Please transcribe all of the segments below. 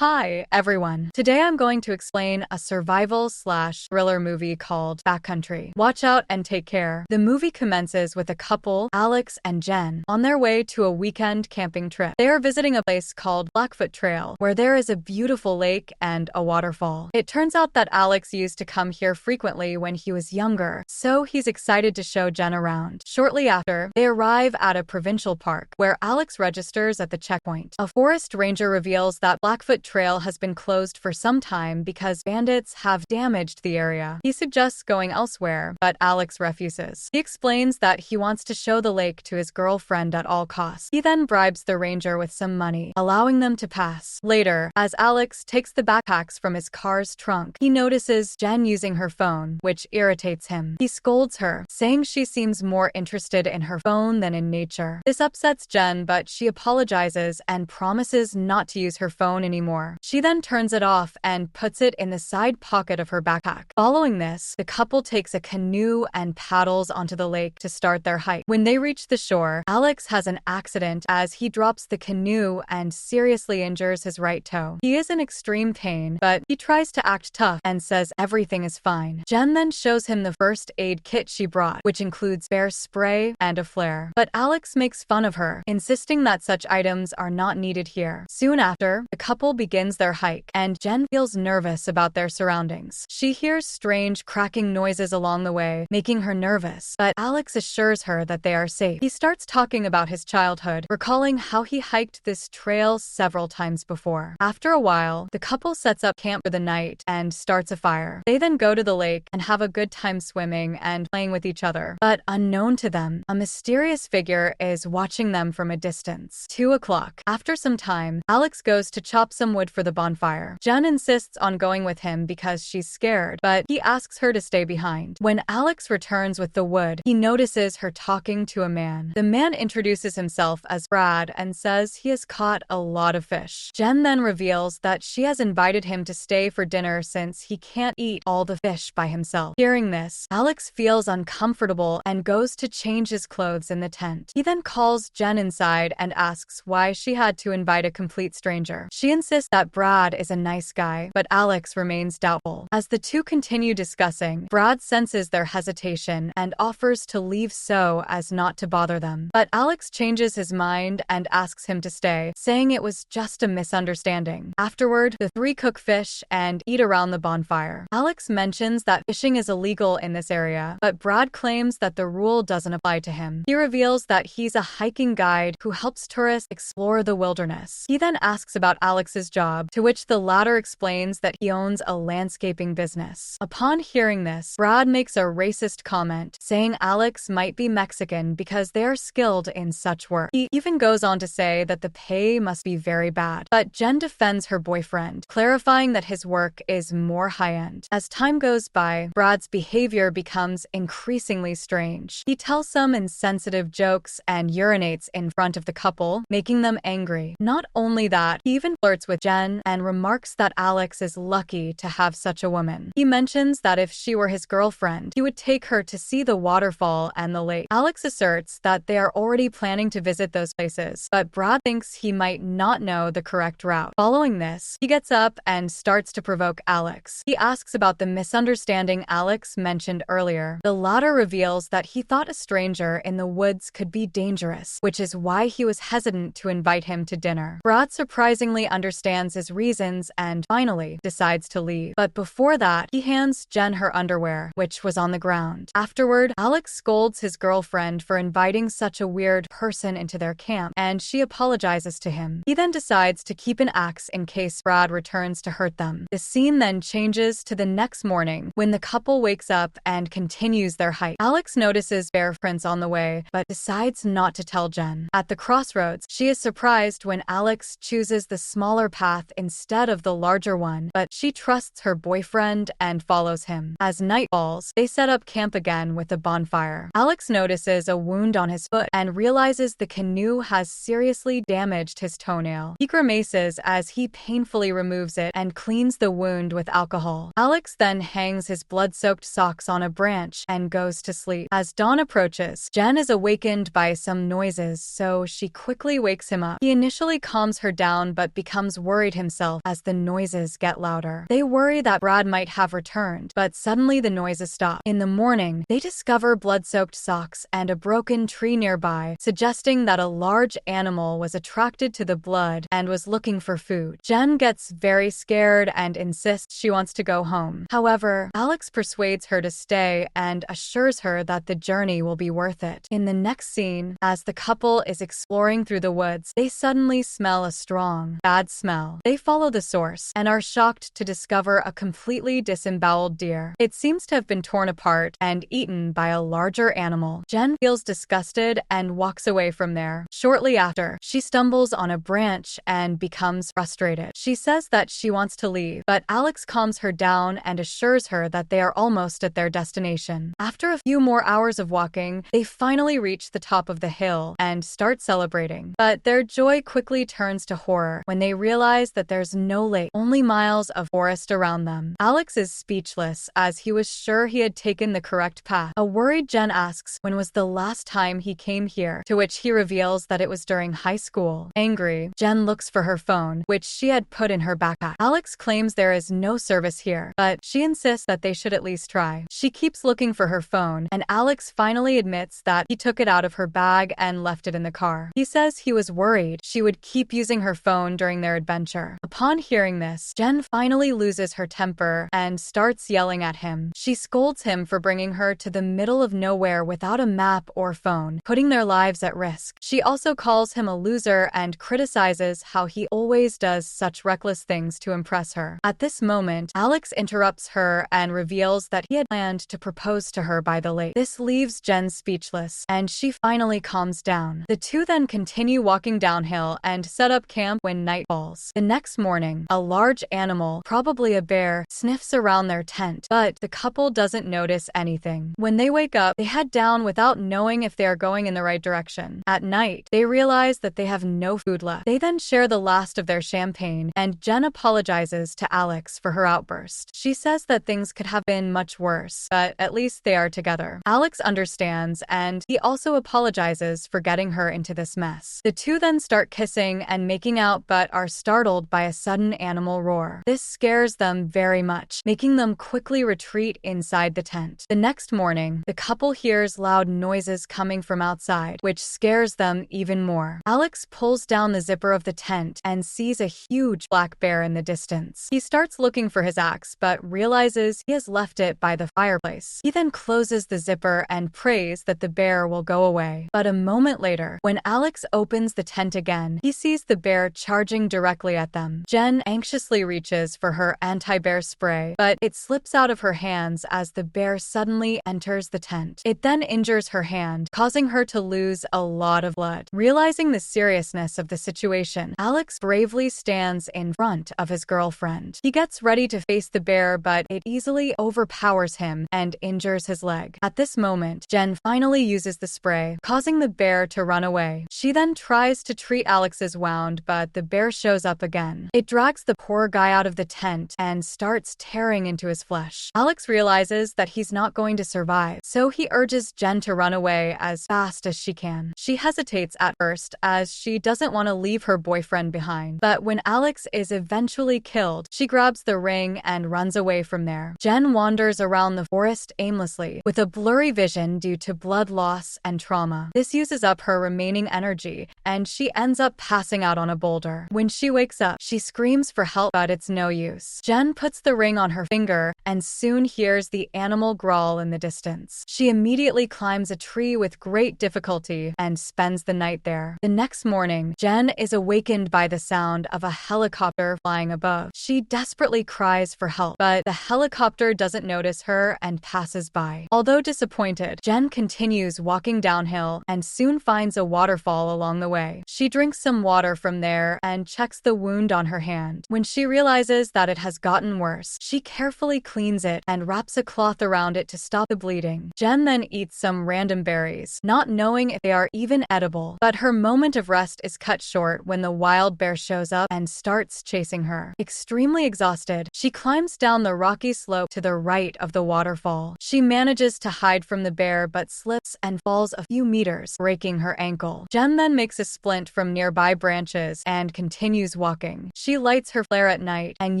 Hi, everyone. Today I'm going to explain a survival/thriller movie called Backcountry. Watch out and take care. The movie commences with a couple, Alex and Jenn, on their way to a weekend camping trip. They are visiting a place called Blackfoot Trail, where there is a beautiful lake and a waterfall. It turns out that Alex used to come here frequently when he was younger, so he's excited to show Jenn around. Shortly after, they arrive at a provincial park, where Alex registers at the checkpoint. A forest ranger reveals that Blackfoot Trail has been closed for some time because bandits have damaged the area. He suggests going elsewhere, but Alex refuses. He explains that he wants to show the lake to his girlfriend at all costs. He then bribes the ranger with some money, allowing them to pass. Later, as Alex takes the backpacks from his car's trunk, he notices Jenn using her phone, which irritates him. He scolds her, saying she seems more interested in her phone than in nature. This upsets Jenn, but she apologizes and promises not to use her phone anymore. She then turns it off and puts it in the side pocket of her backpack. Following this, the couple takes a canoe and paddles onto the lake to start their hike. When they reach the shore, Alex has an accident as he drops the canoe and seriously injures his right toe. He is in extreme pain, but he tries to act tough and says everything is fine. Jenn then shows him the first aid kit she brought, which includes bear spray and a flare. But Alex makes fun of her, insisting that such items are not needed here. Soon after, the couple begins their hike, and Jenn feels nervous about their surroundings. She hears strange cracking noises along the way, making her nervous, but Alex assures her that they are safe. He starts talking about his childhood, recalling how he hiked this trail several times before. After a while, the couple sets up camp for the night and starts a fire. They then go to the lake and have a good time swimming and playing with each other. But unknown to them, a mysterious figure is watching them from a distance. 2 o'clock. After some time, Alex goes to chop some wood for the bonfire. Jenn insists on going with him because she's scared, but he asks her to stay behind. When Alex returns with the wood, he notices her talking to a man. The man introduces himself as Brad and says he has caught a lot of fish. Jenn then reveals that she has invited him to stay for dinner since he can't eat all the fish by himself. Hearing this, Alex feels uncomfortable and goes to change his clothes in the tent. He then calls Jenn inside and asks why she had to invite a complete stranger. She insists that Brad is a nice guy, but Alex remains doubtful. As the two continue discussing, Brad senses their hesitation and offers to leave so as not to bother them. But Alex changes his mind and asks him to stay, saying it was just a misunderstanding. Afterward, the three cook fish and eat around the bonfire. Alex mentions that fishing is illegal in this area, but Brad claims that the rule doesn't apply to him. He reveals that he's a hiking guide who helps tourists explore the wilderness. He then asks about Alex's job, to which the latter explains that he owns a landscaping business. Upon hearing this, Brad makes a racist comment, saying Alex might be Mexican because they are skilled in such work. He even goes on to say that the pay must be very bad. But Jenn defends her boyfriend, clarifying that his work is more high-end. As time goes by, Brad's behavior becomes increasingly strange. He tells some insensitive jokes and urinates in front of the couple, making them angry. Not only that, he even flirts with Jenn and remarks that Alex is lucky to have such a woman. He mentions that if she were his girlfriend, he would take her to see the waterfall and the lake. Alex asserts that they are already planning to visit those places, but Brad thinks he might not know the correct route. Following this, he gets up and starts to provoke Alex. He asks about the misunderstanding Alex mentioned earlier. The latter reveals that he thought a stranger in the woods could be dangerous, which is why he was hesitant to invite him to dinner. Brad surprisingly understands his reasons and finally decides to leave. But before that, he hands Jenn her underwear, which was on the ground. Afterward, Alex scolds his girlfriend for inviting such a weird person into their camp, and she apologizes to him. He then decides to keep an axe in case Brad returns to hurt them. The scene then changes to the next morning when the couple wakes up and continues their hike. Alex notices bear prints on the way, but decides not to tell Jenn. At the crossroads, she is surprised when Alex chooses the smaller path instead of the larger one, but she trusts her boyfriend and follows him. As night falls, they set up camp again with a bonfire. Alex notices a wound on his foot and realizes the canoe has seriously damaged his toenail. He grimaces as he painfully removes it and cleans the wound with alcohol. Alex then hangs his blood-soaked socks on a branch and goes to sleep. As dawn approaches, Jenn is awakened by some noises, so she quickly wakes him up. He initially calms her down but becomes worried himself as the noises get louder. They worry that Brad might have returned, but suddenly the noises stop. In the morning, they discover blood-soaked socks and a broken tree nearby, suggesting that a large animal was attracted to the blood and was looking for food. Jenn gets very scared and insists she wants to go home. However, Alex persuades her to stay and assures her that the journey will be worth it. In the next scene, as the couple is exploring through the woods, they suddenly smell a strong, bad smell. They follow the source and are shocked to discover a completely disemboweled deer. It seems to have been torn apart and eaten by a larger animal. Jenn feels disgusted and walks away from there. Shortly after, she stumbles on a branch and becomes frustrated. She says that she wants to leave, but Alex calms her down and assures her that they are almost at their destination. After a few more hours of walking, they finally reach the top of the hill and start celebrating. But their joy quickly turns to horror when they realize that there's no lake, only miles of forest around them. Alex is speechless as he was sure he had taken the correct path. A worried Jenn asks when was the last time he came here, to which he reveals that it was during high school. Angry, Jenn looks for her phone, which she had put in her backpack. Alex claims there is no service here, but she insists that they should at least try. She keeps looking for her phone, and Alex finally admits that he took it out of her bag and left it in the car. He says he was worried she would keep using her phone during their adventure. Upon hearing this, Jenn finally loses her temper and starts yelling at him. She scolds him for bringing her to the middle of nowhere without a map or phone, putting their lives at risk. She also calls him a loser and criticizes how he always does such reckless things to impress her. At this moment, Alex interrupts her and reveals that he had planned to propose to her by the lake. This leaves Jenn speechless, and she finally calms down. The two then continue walking downhill and set up camp when night falls. The next morning, a large animal, probably a bear, sniffs around their tent, but the couple doesn't notice anything. When they wake up, they head down without knowing if they are going in the right direction. At night, they realize that they have no food left. They then share the last of their champagne, and Jenn apologizes to Alex for her outburst. She says that things could have been much worse, but at least they are together. Alex understands, and he also apologizes for getting her into this mess. The two then start kissing and making out, but are startled by a sudden animal roar. This scares them very much, making them quickly retreat inside the tent. The next morning, the couple hears loud noises coming from outside, which scares them even more. Alex pulls down the zipper of the tent and sees a huge black bear in the distance. He starts looking for his axe, but realizes he has left it by the fireplace. He then closes the zipper and prays that the bear will go away. But a moment later, when Alex opens the tent again, he sees the bear charging directly at them. Jenn anxiously reaches for her anti-bear spray, but it slips out of her hands as the bear suddenly enters the tent. It then injures her hand, causing her to lose a lot of blood. Realizing the seriousness of the situation, Alex bravely stands in front of his girlfriend. He gets ready to face the bear, but it easily overpowers him and injures his leg. At this moment, Jenn finally uses the spray, causing the bear to run away. She then tries to treat Alex's wound, but the bear shows up again. It drags the poor guy out of the tent and starts tearing into his flesh. Alex realizes that he's not going to survive, so he urges Jenn to run away as fast as she can. She hesitates at first as she doesn't want to leave her boyfriend behind, but when Alex is eventually killed, she grabs the ring and runs away from there. Jenn wanders around the forest aimlessly, with a blurry vision due to blood loss and trauma. This uses up her remaining energy, and she ends up passing out on a boulder. When she wakes up, she screams for help, but it's no use. Jenn puts the ring on her finger and soon hears the animal growl in the distance. She immediately climbs a tree with great difficulty and spends the night there. The next morning, Jenn is awakened by the sound of a helicopter flying above. She desperately cries for help, but the helicopter doesn't notice her and passes by. Although disappointed, Jenn continues walking downhill and soon finds a waterfall along the way. She drinks some water from there and checks the wound on her hand. When she realizes that it has gotten worse, she carefully cleans it and wraps a cloth around it to stop the bleeding. Jenn then eats some random berries, not knowing if they are even edible, but her moment of rest is cut short when the wild bear shows up and starts chasing her. Extremely exhausted, she climbs down the rocky slope to the right of the waterfall. She manages to hide from the bear but slips and falls a few meters, breaking her ankle. Jenn then makes a splint from nearby branches and continues walking. She lights her flare at night and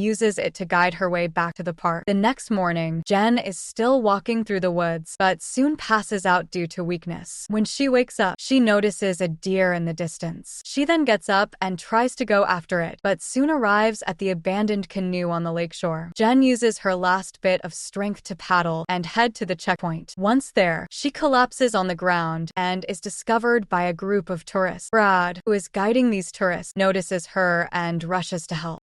uses it to guide her way back to the park. The next morning, Jenn is still walking through the woods, but soon passes out due to weakness. When she wakes up, she notices a deer in the distance. She then gets up and tries to go after it, but soon arrives at the abandoned canoe on the lakeshore. Jenn uses her last bit of strength to paddle and head to the checkpoint. Once there, she collapses on the ground and is discovered by a group of tourists. Brad, who is guiding these tourists, notices her and rushes to help.